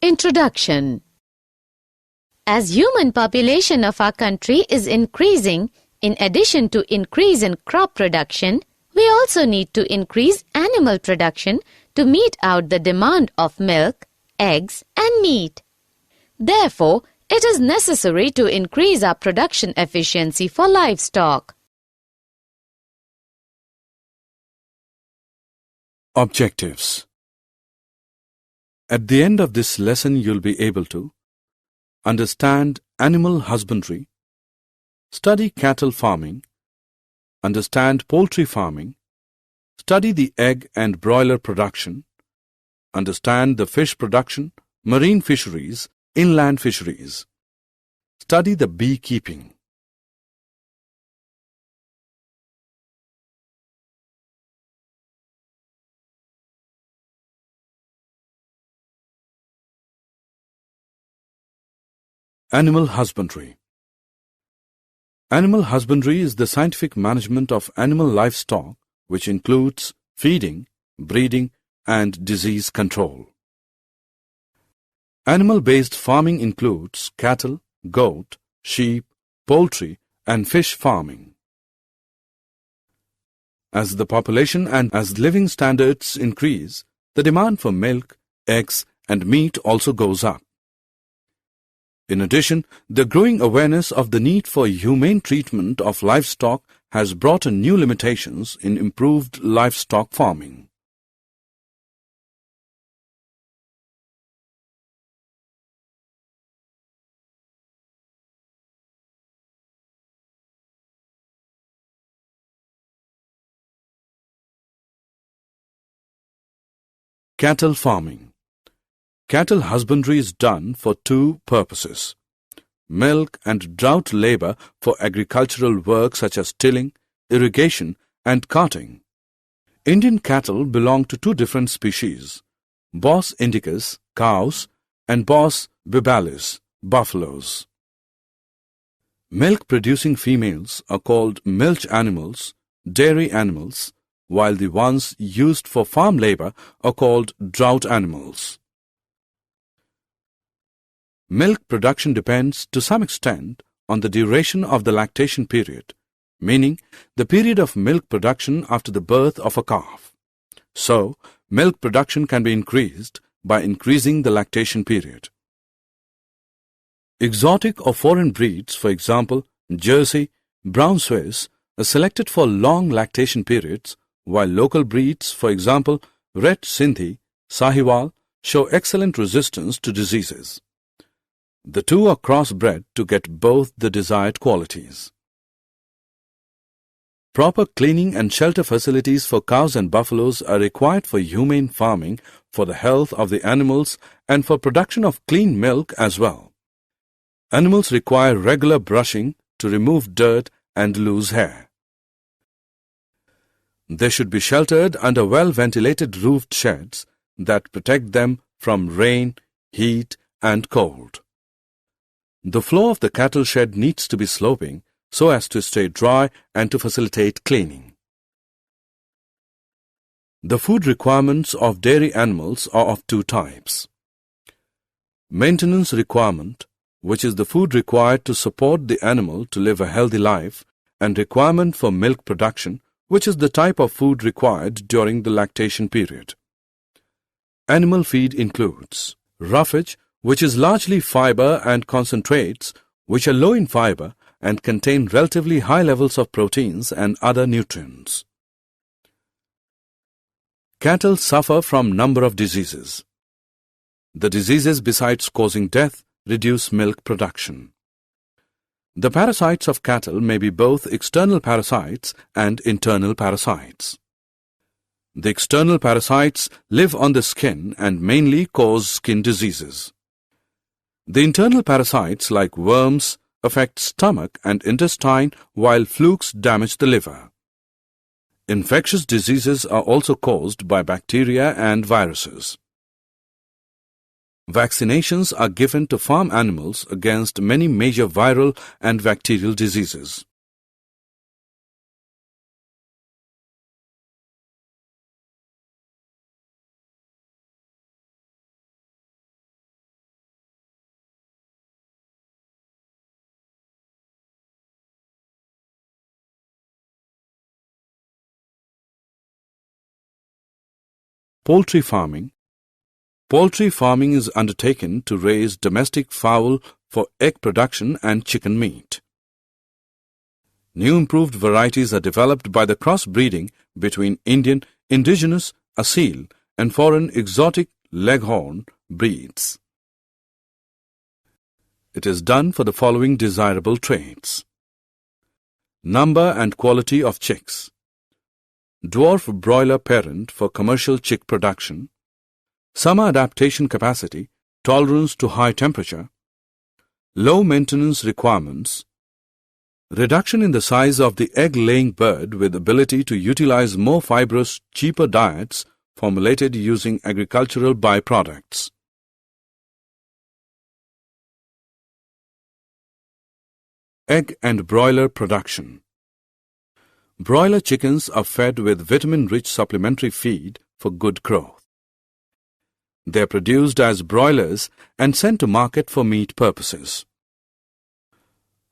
Introduction. As human population of our country is increasing, in addition to increase in crop production, we also need to increase animal production to meet out the demand of milk, eggs and meat. Therefore, it is necessary to increase our production efficiency for livestock. Objectives. At the end of this lesson, you'll be able to understand animal husbandry, study cattle farming, understand poultry farming, study the egg and broiler production, understand the fish production, marine fisheries, inland fisheries, study the beekeeping. Animal husbandry. Animal husbandry is the scientific management of animal livestock, which includes feeding, breeding, and disease control. Animal-based farming includes cattle, goat, sheep, poultry, and fish farming. As the population and as living standards increase, the demand for milk, eggs, and meat also goes up. In addition, the growing awareness of the need for humane treatment of livestock has brought in new limitations in improved livestock farming. Cattle farming. Cattle husbandry is done for two purposes: milk and drought labor for agricultural work such as tilling, irrigation, and carting. Indian cattle belong to two different species: Bos indicus, cows, and Bos bibalis, buffaloes. Milk-producing females are called milch animals, dairy animals, while the ones used for farm labor are called drought animals. Milk production depends to some extent on the duration of the lactation period, meaning the period of milk production after the birth of a calf. So, milk production can be increased by increasing the lactation period. Exotic or foreign breeds, for example, Jersey, Brown Swiss, are selected for long lactation periods, while local breeds, for example, Red Sindhi, Sahiwal, show excellent resistance to diseases. The two are crossbred to get both the desired qualities. Proper cleaning and shelter facilities for cows and buffaloes are required for humane farming, for the health of the animals, and for production of clean milk as well. Animals require regular brushing to remove dirt and loose hair. They should be sheltered under well-ventilated roofed sheds that protect them from rain, heat, and cold. The floor of the cattle shed needs to be sloping so as to stay dry and to facilitate cleaning. The food requirements of dairy animals are of two types: maintenance requirement, which is the food required to support the animal to live a healthy life, and requirement for milk production, which is the type of food required during the lactation period. Animal feed includes roughage, which is largely fiber and concentrates, which are low in fiber and contain relatively high levels of proteins and other nutrients. Cattle suffer from number of diseases. The diseases, besides causing death, reduce milk production. The parasites of cattle may be both external parasites and internal parasites. The external parasites live on the skin and mainly cause skin diseases. The internal parasites, like worms, affect stomach and intestine, while flukes damage the liver. Infectious diseases are also caused by bacteria and viruses. Vaccinations are given to farm animals against many major viral and bacterial diseases. Poultry Farming. Poultry farming is undertaken to raise domestic fowl for egg production and chicken meat. New improved varieties are developed by the cross-breeding between Indian, indigenous, Asil and foreign exotic Leghorn breeds. It is done for the following desirable traits: number and quality of chicks, dwarf broiler parent for commercial chick production, summer adaptation capacity, tolerance to high temperature, low maintenance requirements, reduction in the size of the egg-laying bird with ability to utilize more fibrous, cheaper diets formulated using agricultural byproducts. Egg and broiler production. Broiler chickens are fed with vitamin-rich supplementary feed for good growth. They are produced as broilers and sent to market for meat purposes.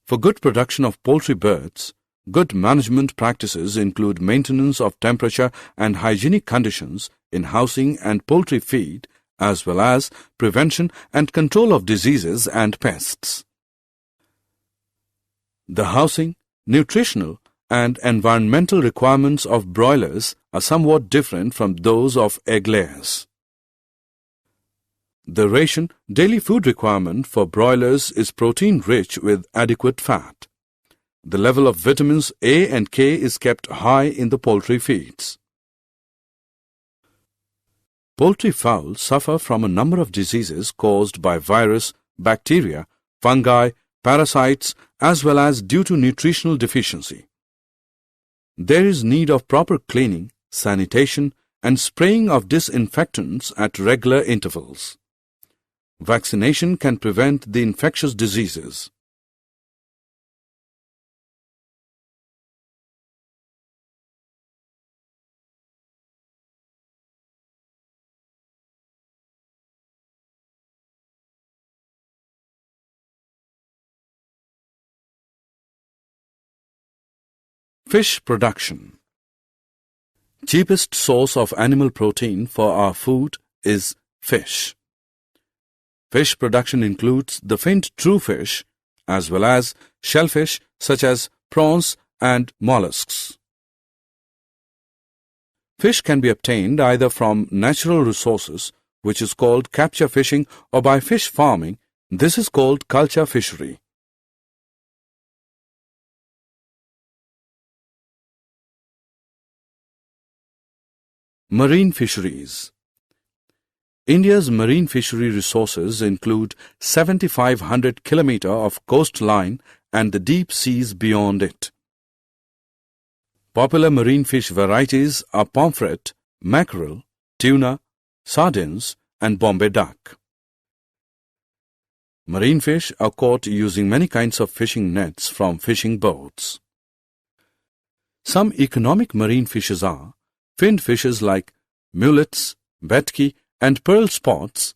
For good production of poultry birds, good management practices include maintenance of temperature and hygienic conditions in housing and poultry feed, as well as prevention and control of diseases and pests. The housing, nutritional, and environmental requirements of broilers are somewhat different from those of egg layers. The ration daily food requirement for broilers is protein-rich with adequate fat. The level of vitamins A and K is kept high in the poultry feeds. Poultry fowl suffer from a number of diseases caused by virus, bacteria, fungi, parasites, as well as due to nutritional deficiency. There is need of proper cleaning, sanitation, and spraying of disinfectants at regular intervals. Vaccination can prevent the infectious diseases. Fish production. Cheapest source of animal protein for our food is fish. Fish production includes the finned true fish as well as shellfish such as prawns and mollusks. Fish can be obtained either from natural resources, which is called capture fishing, or by fish farming. This is called culture fishery. Marine fisheries. India's marine fishery resources include 7,500 km of coastline and the deep seas beyond it. Popular marine fish varieties are pomfret, mackerel, tuna, sardines, and Bombay duck. Marine fish are caught using many kinds of fishing nets from fishing boats. Some economic marine fishes are finned fishes like mullets, vetki, and pearl spots,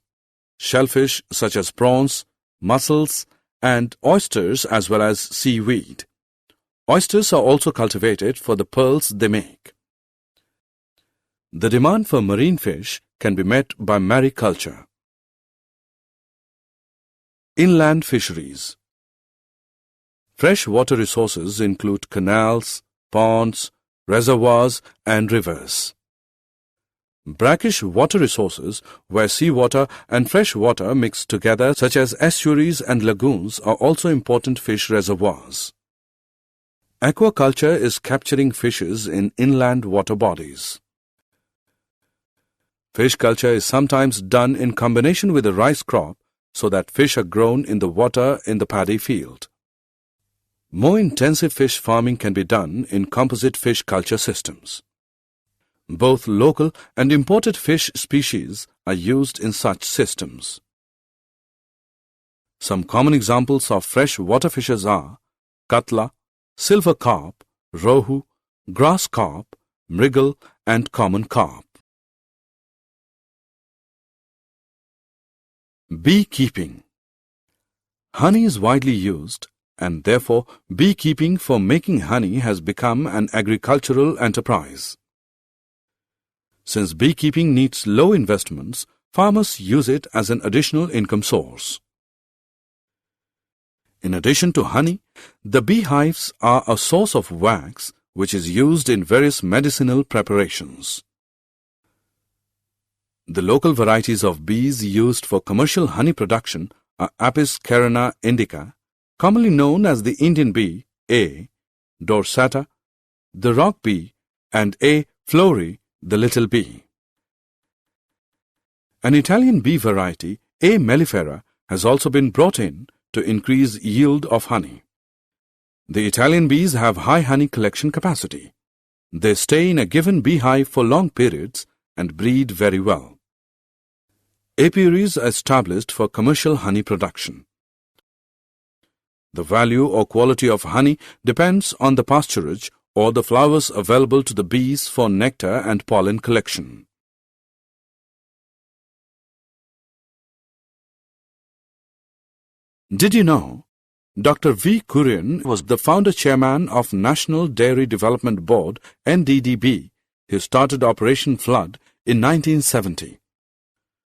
shellfish such as prawns, mussels, and oysters as well as seaweed. Oysters are also cultivated for the pearls they make. The demand for marine fish can be met by mariculture. Inland fisheries. Fresh water resources include canals, ponds, reservoirs, and rivers. Brackish water resources, where seawater and fresh water mix together, such as estuaries and lagoons, are also important fish reservoirs. Aquaculture is capturing fishes in inland water bodies. Fish culture is sometimes done in combination with a rice crop so that fish are grown in the water in the paddy field. More intensive fish farming can be done in composite fish culture systems. Both local and imported fish species are used in such systems. Some common examples of fresh water fishes are katla, silver carp, rohu, grass carp, mrigal, and common carp. Beekeeping. Honey is widely used, and therefore beekeeping for making honey has become an agricultural enterprise. Since beekeeping needs low investments, farmers use it as an additional income source. In addition to honey, the beehives are a source of wax which is used in various medicinal preparations. The local varieties of bees used for commercial honey production are Apis carina indica, commonly known as the Indian bee, A. dorsata, the rock bee, and A. flori, the little bee. An Italian bee variety, A. mellifera, has also been brought in to increase yield of honey. The Italian bees have high honey collection capacity. They stay in a given beehive for long periods and breed very well. Apiaries are established for commercial honey production. The value or quality of honey depends on the pasturage or the flowers available to the bees for nectar and pollen collection. Did you know Dr. V. Kurian was the founder-chairman of National Dairy Development Board, NDDB, who started Operation Flood in 1970.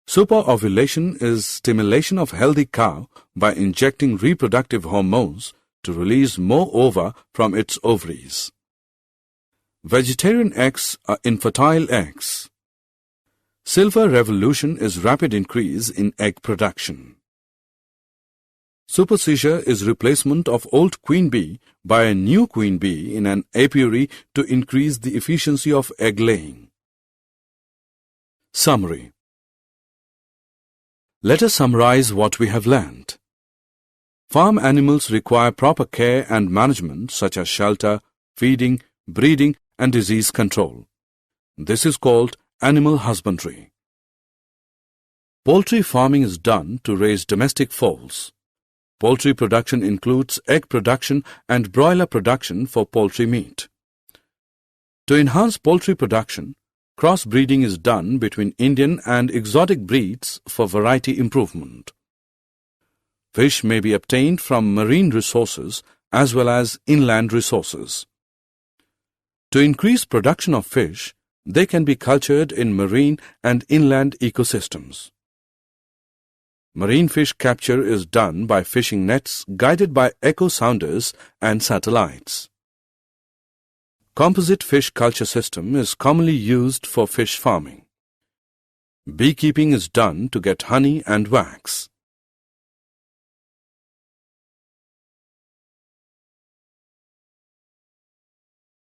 Superovulation is stimulation of healthy cow by injecting reproductive hormones to release more ova from its ovaries. Vegetarian eggs are infertile eggs. Silver revolution is rapid increase in egg production. Supersedure is replacement of old queen bee by a new queen bee in an apiary to increase the efficiency of egg laying. Summary. Let us summarize what we have learned. Farm animals require proper care and management such as shelter, feeding, breeding, and disease control. This is called animal husbandry. Poultry farming is done to raise domestic fowls. Poultry production includes egg production and broiler production for poultry meat. To enhance poultry production, crossbreeding is done between Indian and exotic breeds for variety improvement. Fish may be obtained from marine resources as well as inland resources. To increase production of fish, they can be cultured in marine and inland ecosystems. Marine fish capture is done by fishing nets guided by echo sounders and satellites. Composite fish culture system is commonly used for fish farming. Beekeeping is done to get honey and wax.